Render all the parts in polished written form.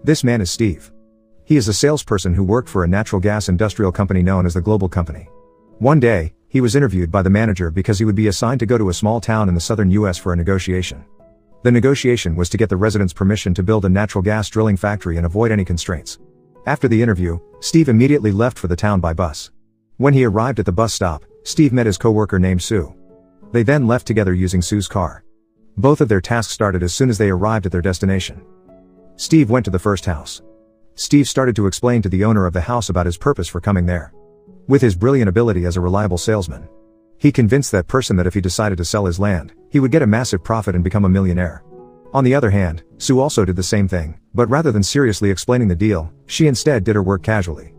This man is Steve. He is a salesperson who worked for a natural gas industrial company known as the Global Company. One day, he was interviewed by the manager because he would be assigned to go to a small town in the southern US for a negotiation. The negotiation was to get the residents' permission to build a natural gas drilling factory and avoid any constraints. After the interview, Steve immediately left for the town by bus. When he arrived at the bus stop, Steve met his coworker named Sue. They then left together using Sue's car. Both of their tasks started as soon as they arrived at their destination. Steve went to the first house. Steve started to explain to the owner of the house about his purpose for coming there. With his brilliant ability as a reliable salesman, he convinced that person that if he decided to sell his land, he would get a massive profit and become a millionaire. On the other hand, Sue also did the same thing, but rather than seriously explaining the deal, she instead did her work casually.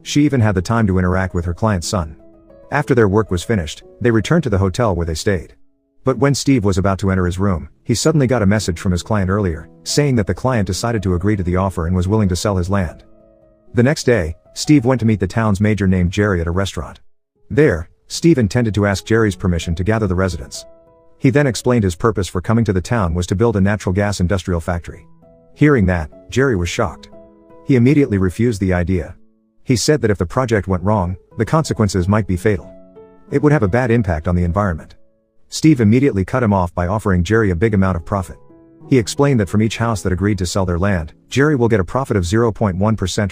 She even had the time to interact with her client's son. After their work was finished, they returned to the hotel where they stayed. But when Steve was about to enter his room, he suddenly got a message from his client earlier, saying that the client decided to agree to the offer and was willing to sell his land. The next day, Steve went to meet the town's mayor named Jerry at a restaurant. There, Steve intended to ask Jerry's permission to gather the residents. He then explained his purpose for coming to the town was to build a natural gas industrial factory. Hearing that, Jerry was shocked. He immediately refused the idea. He said that if the project went wrong, the consequences might be fatal. It would have a bad impact on the environment. Steve immediately cut him off by offering Jerry a big amount of profit. He explained that from each house that agreed to sell their land, Jerry will get a profit of 0.1%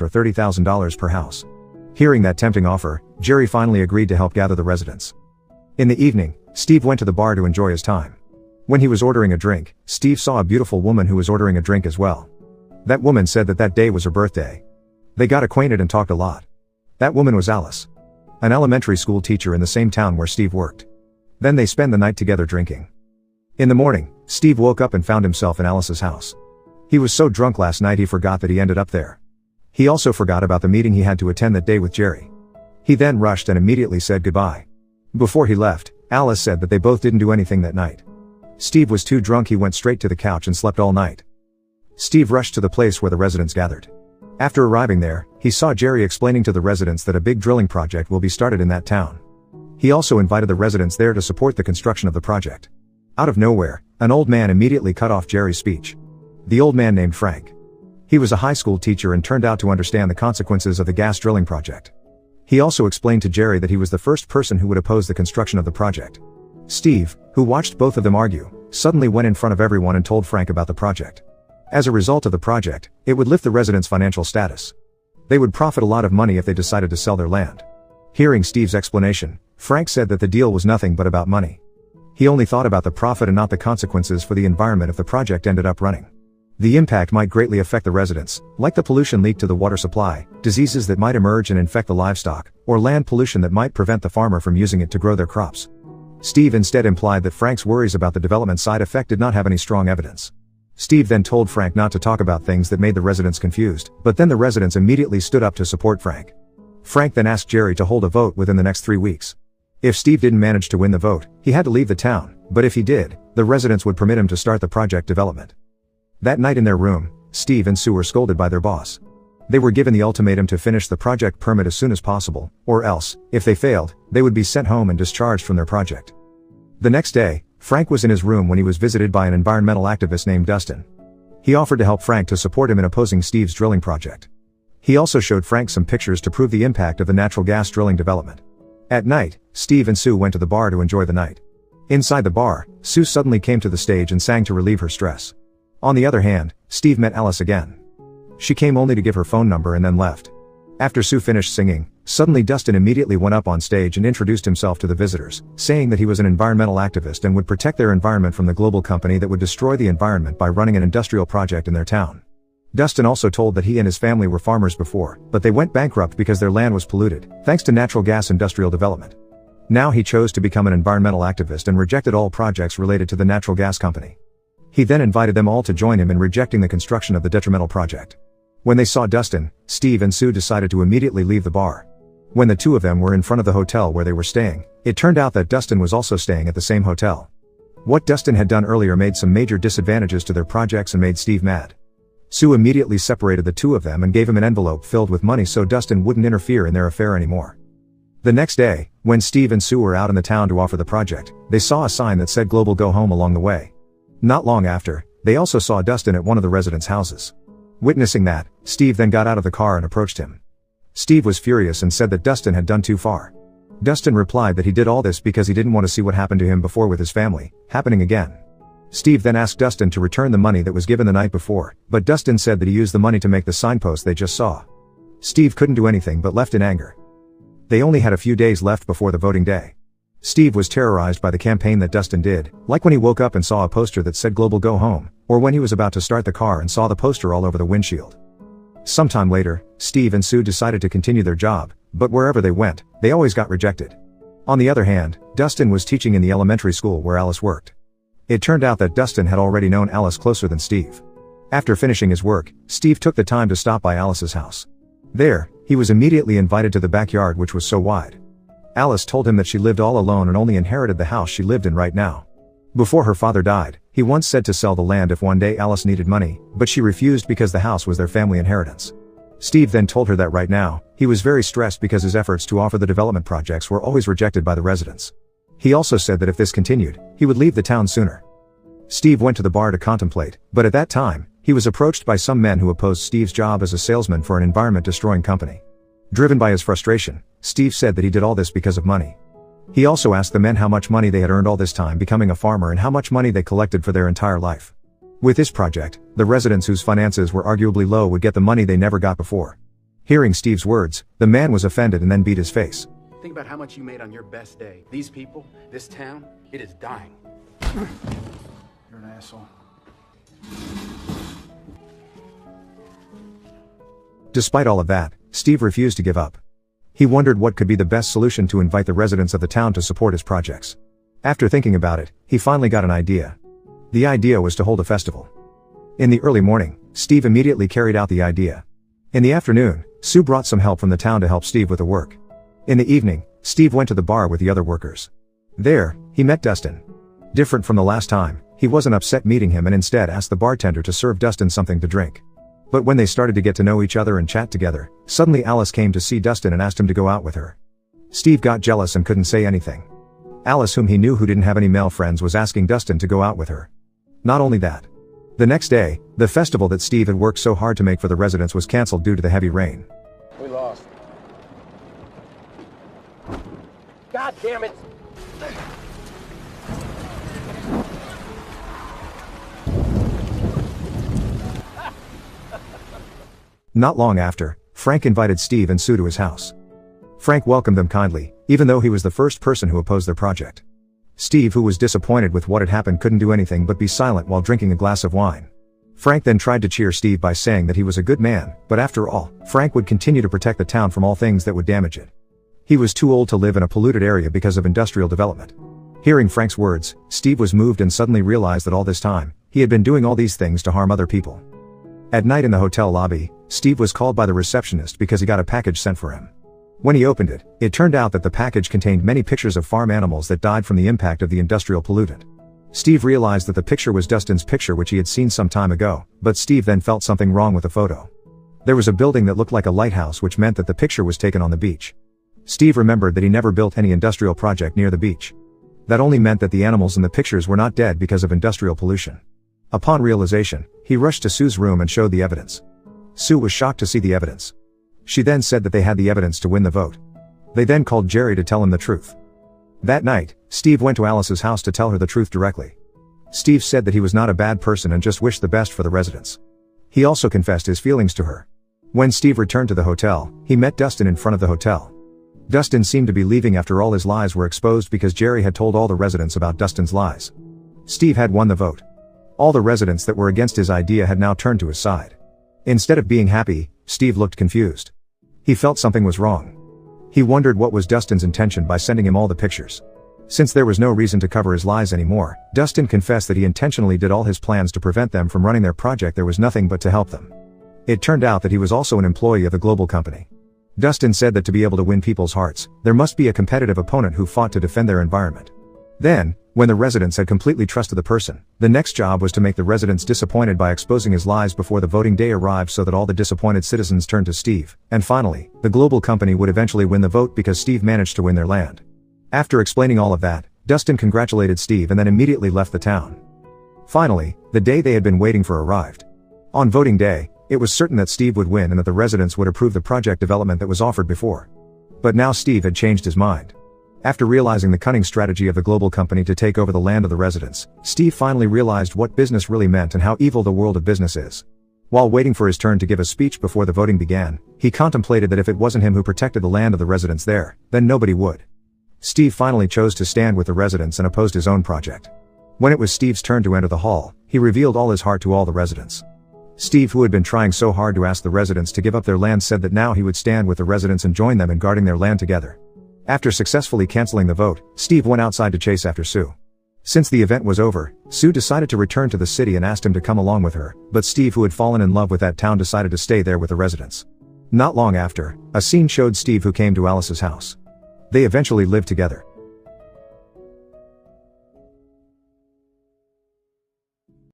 or $30,000 per house. Hearing that tempting offer, Jerry finally agreed to help gather the residents. In the evening, Steve went to the bar to enjoy his time. When he was ordering a drink, Steve saw a beautiful woman who was ordering a drink as well. That woman said that that day was her birthday. They got acquainted and talked a lot. That woman was Alice, an elementary school teacher in the same town where Steve worked. Then they spent the night together drinking. In the morning, Steve woke up and found himself in Alice's house. He was so drunk last night he forgot that he ended up there. He also forgot about the meeting he had to attend that day with Jerry. He then rushed and immediately said goodbye. Before he left, Alice said that they both didn't do anything that night. Steve was too drunk, he went straight to the couch and slept all night. Steve rushed to the place where the residents gathered. After arriving there, he saw Jerry explaining to the residents that a big drilling project will be started in that town. He also invited the residents there to support the construction of the project. Out of nowhere, an old man immediately cut off Jerry's speech. The old man named Frank. He was a high school teacher and turned out to understand the consequences of the gas drilling project. He also explained to Jerry that he was the first person who would oppose the construction of the project. Steve, who watched both of them argue, suddenly went in front of everyone and told Frank about the project. As a result of the project, it would lift the residents' financial status. They would profit a lot of money if they decided to sell their land. Hearing Steve's explanation, Frank said that the deal was nothing but about money. He only thought about the profit and not the consequences for the environment if the project ended up running. The impact might greatly affect the residents, like the pollution leak to the water supply, diseases that might emerge and infect the livestock, or land pollution that might prevent the farmer from using it to grow their crops. Steve instead implied that Frank's worries about the development side effect did not have any strong evidence. Steve then told Frank not to talk about things that made the residents confused, but then the residents immediately stood up to support Frank. Frank then asked Jerry to hold a vote within the next 3 weeks. If Steve didn't manage to win the vote, he had to leave the town, but if he did, the residents would permit him to start the project development. That night in their room, Steve and Sue were scolded by their boss. They were given the ultimatum to finish the project permit as soon as possible, or else, if they failed, they would be sent home and discharged from their project. The next day, Frank was in his room when he was visited by an environmental activist named Dustin. He offered to help Frank to support him in opposing Steve's drilling project. He also showed Frank some pictures to prove the impact of the natural gas drilling development. At night, Steve and Sue went to the bar to enjoy the night. Inside the bar, Sue suddenly came to the stage and sang to relieve her stress. On the other hand, Steve met Alice again. She came only to give her phone number and then left. After Sue finished singing, suddenly Dustin immediately went up on stage and introduced himself to the visitors, saying that he was an environmental activist and would protect their environment from the global company that would destroy the environment by running an industrial project in their town. Dustin also told that he and his family were farmers before, but they went bankrupt because their land was polluted, thanks to natural gas industrial development. Now he chose to become an environmental activist and rejected all projects related to the natural gas company. He then invited them all to join him in rejecting the construction of the detrimental project. When they saw Dustin, Steve and Sue decided to immediately leave the bar. When the two of them were in front of the hotel where they were staying, it turned out that Dustin was also staying at the same hotel. What Dustin had done earlier made some major disadvantages to their projects and made Steve mad. Sue immediately separated the two of them and gave him an envelope filled with money so Dustin wouldn't interfere in their affair anymore. The next day, when Steve and Sue were out in the town to offer the project, they saw a sign that said "Global Go Home" along the way. Not long after, they also saw Dustin at one of the residents' houses. Witnessing that, Steve then got out of the car and approached him. Steve was furious and said that Dustin had done too far. Dustin replied that he did all this because he didn't want to see what happened to him before with his family happening again. Steve then asked Dustin to return the money that was given the night before, but Dustin said that he used the money to make the signpost they just saw. Steve couldn't do anything but left in anger. They only had a few days left before the voting day. Steve was terrorized by the campaign that Dustin did, like when he woke up and saw a poster that said "Global Go Home," or when he was about to start the car and saw the poster all over the windshield. Sometime later, Steve and Sue decided to continue their job, but wherever they went, they always got rejected. On the other hand, Dustin was teaching in the elementary school where Alice worked. It turned out that Dustin had already known Alice closer than Steve. After finishing his work, Steve took the time to stop by Alice's house. There, he was immediately invited to the backyard, which was so wide. Alice told him that she lived all alone and only inherited the house she lived in right now. Before her father died, he once said to sell the land if one day Alice needed money, but she refused because the house was their family inheritance. Steve then told her that right now, he was very stressed because his efforts to offer the development projects were always rejected by the residents. He also said that if this continued, he would leave the town sooner. Steve went to the bar to contemplate, but at that time, he was approached by some men who opposed Steve's job as a salesman for an environment-destroying company. Driven by his frustration, Steve said that he did all this because of money. He also asked the men how much money they had earned all this time becoming a farmer and how much money they collected for their entire life. With this project, the residents whose finances were arguably low would get the money they never got before. Hearing Steve's words, the man was offended and then beat his face. Think about how much you made on your best day. These people, this town, it is dying. You're an asshole. Despite all of that, Steve refused to give up. He wondered what could be the best solution to invite the residents of the town to support his projects. After thinking about it, he finally got an idea. The idea was to hold a festival. In the early morning, Steve immediately carried out the idea. In the afternoon, Sue brought some help from the town to help Steve with the work. In the evening, Steve went to the bar with the other workers. There, he met Dustin. Different from the last time, he wasn't upset meeting him and instead asked the bartender to serve Dustin something to drink. But when they started to get to know each other and chat together, suddenly Alice came to see Dustin and asked him to go out with her. Steve got jealous and couldn't say anything. Alice, whom he knew who didn't have any male friends, was asking Dustin to go out with her. Not only that. The next day, the festival that Steve had worked so hard to make for the residents was cancelled due to the heavy rain. We lost. God damn it! Not long after, Frank invited Steve and Sue to his house. Frank welcomed them kindly, even though he was the first person who opposed their project. Steve, who was disappointed with what had happened, couldn't do anything but be silent while drinking a glass of wine. Frank then tried to cheer Steve by saying that he was a good man, but after all, Frank would continue to protect the town from all things that would damage it. He was too old to live in a polluted area because of industrial development. Hearing Frank's words, Steve was moved and suddenly realized that all this time, he had been doing all these things to harm other people. At night in the hotel lobby, Steve was called by the receptionist because he got a package sent for him. When he opened it, it turned out that the package contained many pictures of farm animals that died from the impact of the industrial pollutant. Steve realized that the picture was Dustin's picture, which he had seen some time ago, but Steve then felt something wrong with the photo. There was a building that looked like a lighthouse, which meant that the picture was taken on the beach. Steve remembered that he never built any industrial project near the beach. That only meant that the animals in the pictures were not dead because of industrial pollution. Upon realization, he rushed to Sue's room and showed the evidence. Sue was shocked to see the evidence. She then said that they had the evidence to win the vote. They then called Jerry to tell him the truth. That night, Steve went to Alice's house to tell her the truth directly. Steve said that he was not a bad person and just wished the best for the residents. He also confessed his feelings to her. When Steve returned to the hotel, he met Dustin in front of the hotel. Dustin seemed to be leaving after all his lies were exposed because Jerry had told all the residents about Dustin's lies. Steve had won the vote. All the residents that were against his idea had now turned to his side. Instead of being happy, Steve looked confused. He felt something was wrong. He wondered what was Dustin's intention by sending him all the pictures. Since there was no reason to cover his lies anymore, Dustin confessed that he intentionally did all his plans to prevent them from running their project. There was nothing but to help them. It turned out that he was also an employee of the global company. Dustin said that to be able to win people's hearts, there must be a competitive opponent who fought to defend their environment. Then, when the residents had completely trusted the person, the next job was to make the residents disappointed by exposing his lies before the voting day arrived so that all the disappointed citizens turned to Steve, and finally, the global company would eventually win the vote because Steve managed to win their land. After explaining all of that, Dustin congratulated Steve and then immediately left the town. Finally, the day they had been waiting for arrived. On voting day, It was certain that Steve would win and that the residents would approve the project development that was offered before. But now Steve had changed his mind. After realizing the cunning strategy of the global company to take over the land of the residents, Steve finally realized what business really meant and how evil the world of business is. While waiting for his turn to give a speech before the voting began, he contemplated that if it wasn't him who protected the land of the residents there, then nobody would. Steve finally chose to stand with the residents and opposed his own project. When it was Steve's turn to enter the hall, he revealed all his heart to all the residents. Steve, who had been trying so hard to ask the residents to give up their land, said that now he would stand with the residents and join them in guarding their land together. After successfully canceling the vote, Steve went outside to chase after Sue. Since the event was over, Sue decided to return to the city and asked him to come along with her, but Steve, who had fallen in love with that town, decided to stay there with the residents. Not long after, a scene showed Steve, who came to Alice's house. They eventually lived together.